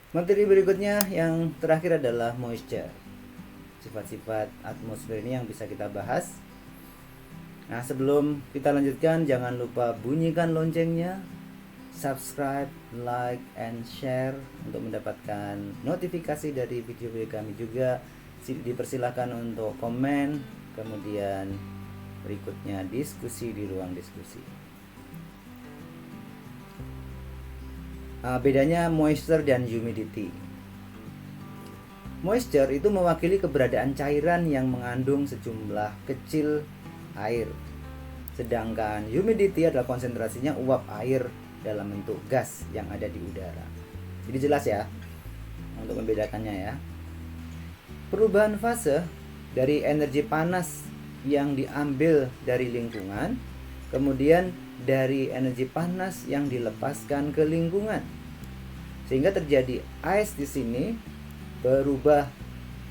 Materi berikutnya yang terakhir adalah moisture. Sifat-sifat atmosfer ini yang bisa kita bahas. Nah, sebelum kita lanjutkan, jangan lupa bunyikan loncengnya, subscribe, like, and share untuk mendapatkan notifikasi dari video-video kami juga. Dipersilakan untuk komen, kemudian berikutnya diskusi di ruang diskusi. Bedanya moisture dan humidity. Moisture itu mewakili keberadaan cairan yang mengandung sejumlah kecil air. Sedangkan humidity adalah konsentrasinya uap air dalam bentuk gas yang ada di udara. Jadi jelas ya untuk membedakannya ya. Perubahan fase dari energi panas yang diambil dari lingkungan, kemudian dari energi panas yang dilepaskan ke lingkungan. Sehingga terjadi ice di sini berubah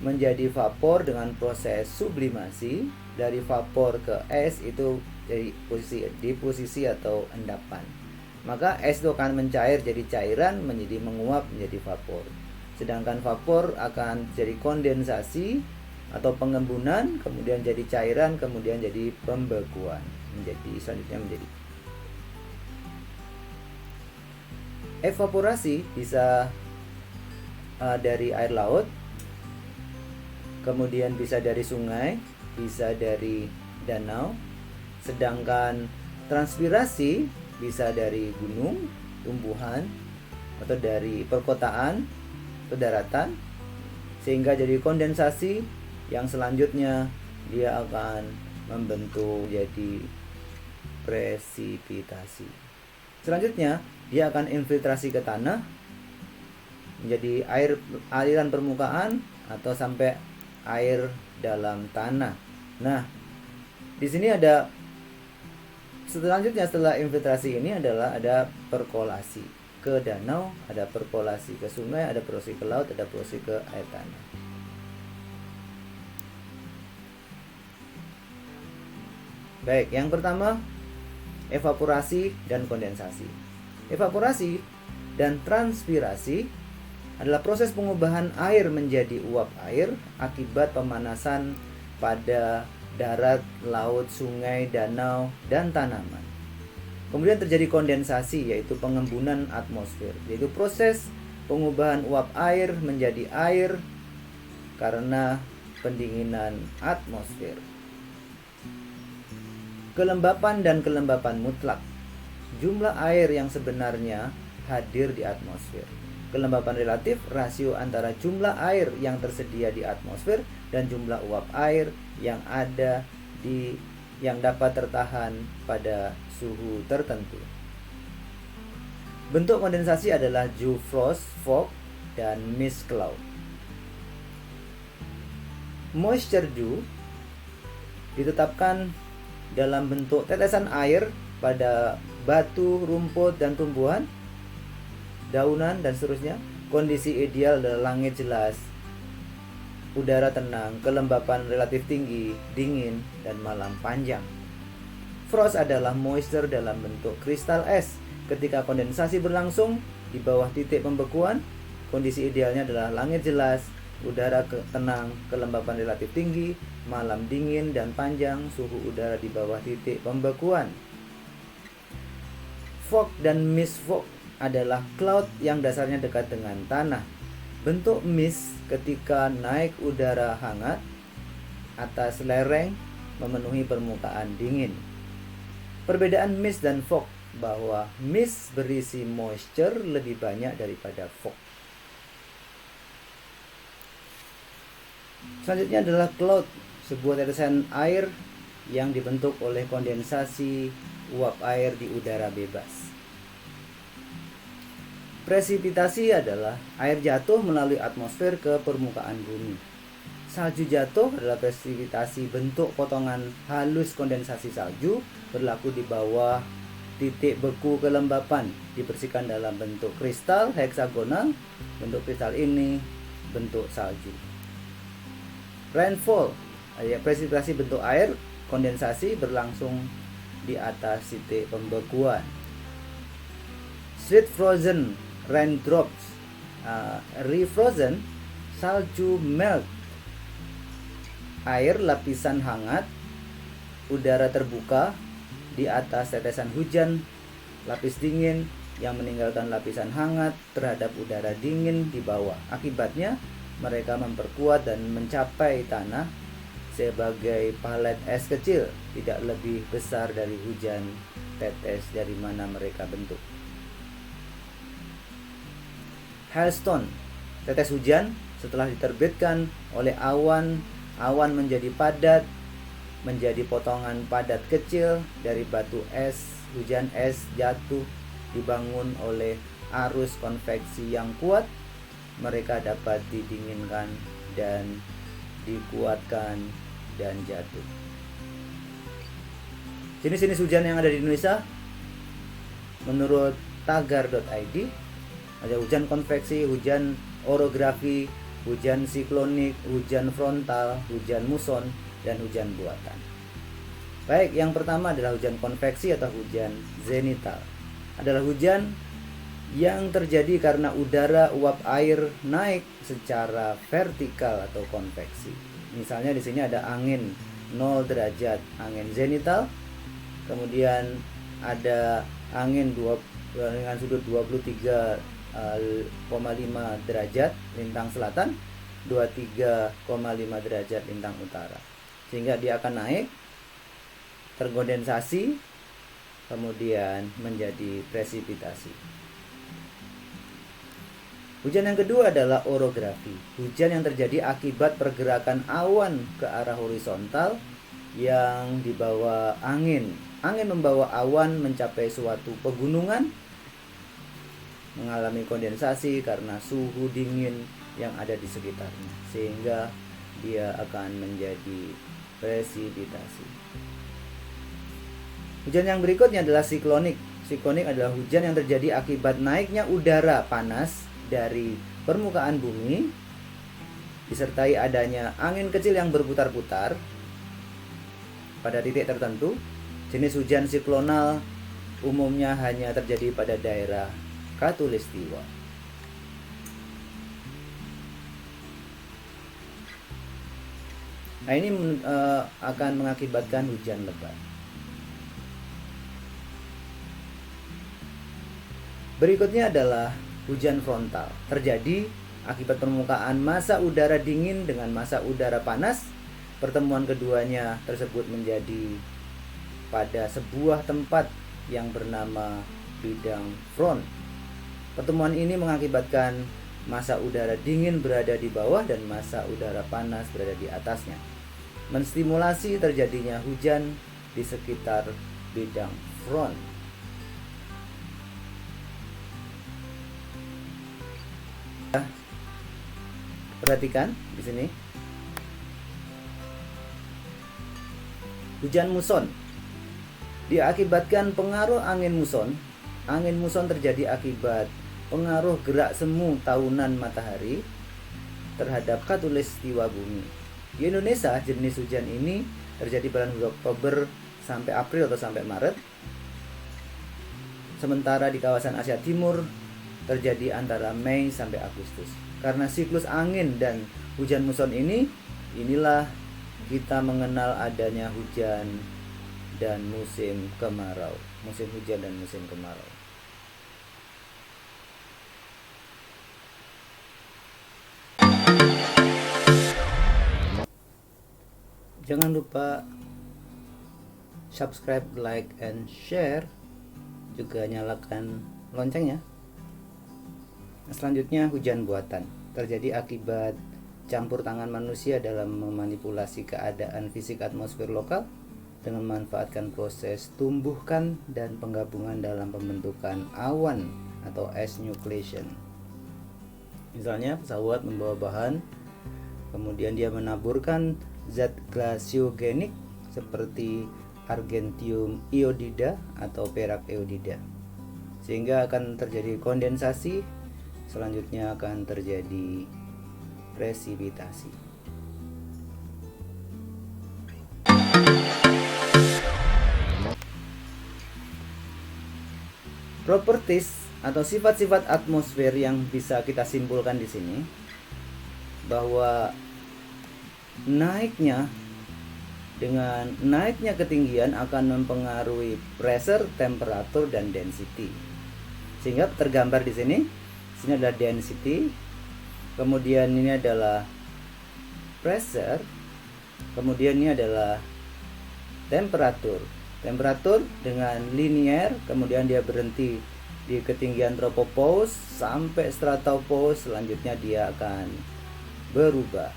menjadi vapor dengan proses sublimasi. Dari vapor ke es itu dari posisi atau endapan. Maka es itu akan mencair jadi cairan, menjadi menguap menjadi vapor. Sedangkan vapor akan jadi kondensasi atau pengembunan, kemudian jadi cairan, kemudian jadi pembekuan, selanjutnya menjadi evaporasi. Bisa dari air laut, kemudian bisa dari sungai, bisa dari danau. Sedangkan transpirasi bisa dari gunung, tumbuhan, atau dari perkotaan atau daratan, sehingga jadi kondensasi yang selanjutnya dia akan membentuk jadi presipitasi. Selanjutnya dia akan infiltrasi ke tanah menjadi aliran permukaan atau sampai air dalam tanah. Nah, di sini ada selanjutnya setelah infiltrasi ini adalah ada perkolasi ke danau, ada perkolasi ke sungai, ada perkolasi ke laut, ada perkolasi ke air tanah. Baik, yang pertama evaporasi dan kondensasi. Evaporasi dan transpirasi adalah proses pengubahan air menjadi uap air akibat pemanasan pada darat, laut, sungai, danau, dan tanaman. Kemudian terjadi kondensasi, yaitu pengembunan atmosfer, yaitu proses pengubahan uap air menjadi air karena pendinginan atmosfer. Kelembapan dan kelembapan mutlak. Jumlah air yang sebenarnya hadir di atmosfer. Kelembapan relatif, rasio antara jumlah air yang tersedia di atmosfer dan jumlah uap air yang ada yang dapat tertahan pada suhu tertentu. Bentuk kondensasi adalah dew frost, fog, dan mist cloud. Moisture dew ditetapkan dalam bentuk tetesan air pada batu, rumput, dan tumbuhan, daunan, dan seterusnya. Kondisi ideal adalah langit jelas, udara tenang, kelembapan relatif tinggi, dingin, dan malam panjang. Frost adalah moisture dalam bentuk kristal es. Ketika kondensasi berlangsung di bawah titik pembekuan, kondisi idealnya adalah langit jelas, udara tenang, kelembapan relatif tinggi, malam dingin dan panjang, suhu udara di bawah titik pembekuan. Fog dan mist fog adalah cloud yang dasarnya dekat dengan tanah. Bentuk mist ketika naik udara hangat atas lereng memenuhi permukaan dingin. Perbedaan mist dan fog bahwa mist berisi moisture lebih banyak daripada fog. Selanjutnya adalah cloud, sebuah tetesan air yang dibentuk oleh kondensasi uap air di udara bebas. Presipitasi adalah air jatuh melalui atmosfer ke permukaan bumi. Salju jatuh adalah presipitasi, bentuk potongan halus kondensasi salju berlaku di bawah titik beku kelembapan, dibersihkan dalam bentuk kristal heksagonal. Bentuk kristal ini bentuk salju. Rainfall, presipitasi bentuk air kondensasi berlangsung di atas titik pembekuan. Sheet frozen raindrops refrozen, salju melt, air lapisan hangat, udara terbuka di atas tetesan hujan, lapis dingin yang meninggalkan lapisan hangat terhadap udara dingin di bawah. Akibatnya mereka memperkuat dan mencapai tanah sebagai palet es kecil, tidak lebih besar dari hujan tetes dari mana mereka bentuk. Hailstone, tetes hujan setelah diterbitkan oleh awan, awan menjadi padat, menjadi potongan padat kecil dari batu es. Hujan es jatuh dibangun oleh arus konveksi yang kuat. Mereka dapat didinginkan dan dikuatkan dan jatuh. Jenis-jenis hujan yang ada di Indonesia menurut tagar.id, ada hujan konveksi, hujan orografi, hujan siklonik, hujan frontal, hujan muson, dan hujan buatan. Baik, yang pertama adalah hujan konveksi atau hujan zenital. Adalah hujan yang terjadi karena udara uap air naik secara vertikal atau konveksi. Misalnya di sini ada angin 0 derajat, angin zenital. Kemudian ada angin dengan sudut 23,5 derajat lintang selatan, 23,5 derajat lintang utara. Sehingga dia akan naik, terkondensasi, kemudian menjadi presipitasi. Hujan yang kedua adalah orografi. Hujan yang terjadi akibat pergerakan awan ke arah horizontal yang dibawa angin. Angin membawa awan mencapai suatu pegunungan, mengalami kondensasi karena suhu dingin yang ada di sekitarnya, sehingga dia akan menjadi presipitasi. Hujan yang berikutnya adalah siklonik. Siklonik adalah hujan yang terjadi akibat naiknya udara panas dari permukaan bumi disertai adanya angin kecil yang berputar-putar pada titik tertentu. Jenis hujan siklonal umumnya hanya terjadi pada daerah Khatulistiwa. Nah, ini akan mengakibatkan hujan lebat. Berikutnya adalah hujan frontal. Terjadi akibat permukaan massa udara dingin dengan massa udara panas. Pertemuan keduanya tersebut menjadi pada sebuah tempat yang bernama bidang front. Pertemuan ini mengakibatkan massa udara dingin berada di bawah dan massa udara panas berada di atasnya, menstimulasi terjadinya hujan di sekitar bidang front. Perhatikan di sini. Hujan muson diakibatkan pengaruh angin muson. Angin muson terjadi akibat pengaruh gerak semu tahunan matahari terhadap khatulistiwa bumi. Di Indonesia, jenis hujan ini terjadi pada Oktober sampai April atau sampai Maret. Sementara di kawasan Asia Timur terjadi antara Mei sampai Agustus. Karena siklus angin dan hujan muson inilah kita mengenal adanya hujan dan musim kemarau, musim hujan dan musim kemarau. Jangan lupa subscribe, like, and share. Juga nyalakan loncengnya. Selanjutnya, hujan buatan terjadi akibat campur tangan manusia dalam memanipulasi keadaan fisik atmosfer lokal dengan memanfaatkan proses tumbukan dan penggabungan dalam pembentukan awan atau ice nucleation. Misalnya pesawat membawa bahan, kemudian dia menaburkan zat glasiogenik seperti argentium iodida atau perak iodida, sehingga akan terjadi kondensasi. Selanjutnya akan terjadi presipitasi. Properties atau sifat-sifat atmosfer yang bisa kita simpulkan di sini bahwa dengan naiknya ketinggian akan mempengaruhi pressure, temperatur, dan density. Sehingga tergambar di sini adalah density, kemudian ini adalah pressure, kemudian ini adalah temperatur. Temperatur dengan linear, kemudian dia berhenti di ketinggian tropopause sampai stratopause, selanjutnya dia akan berubah.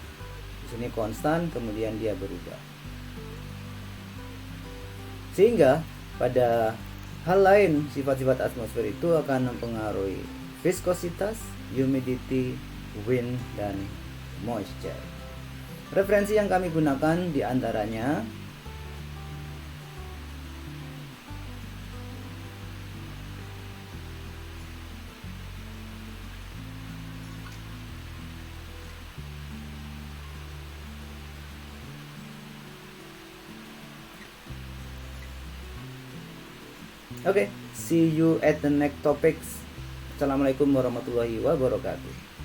Di sini konstan, kemudian dia berubah. Sehingga pada hal lain, sifat-sifat atmosfer itu akan mempengaruhi viskositas, humidity, wind, dan moisture. Referensi yang kami gunakan diantaranya Oke, see you at the next topics. Assalamualaikum warahmatullahi wabarakatuh.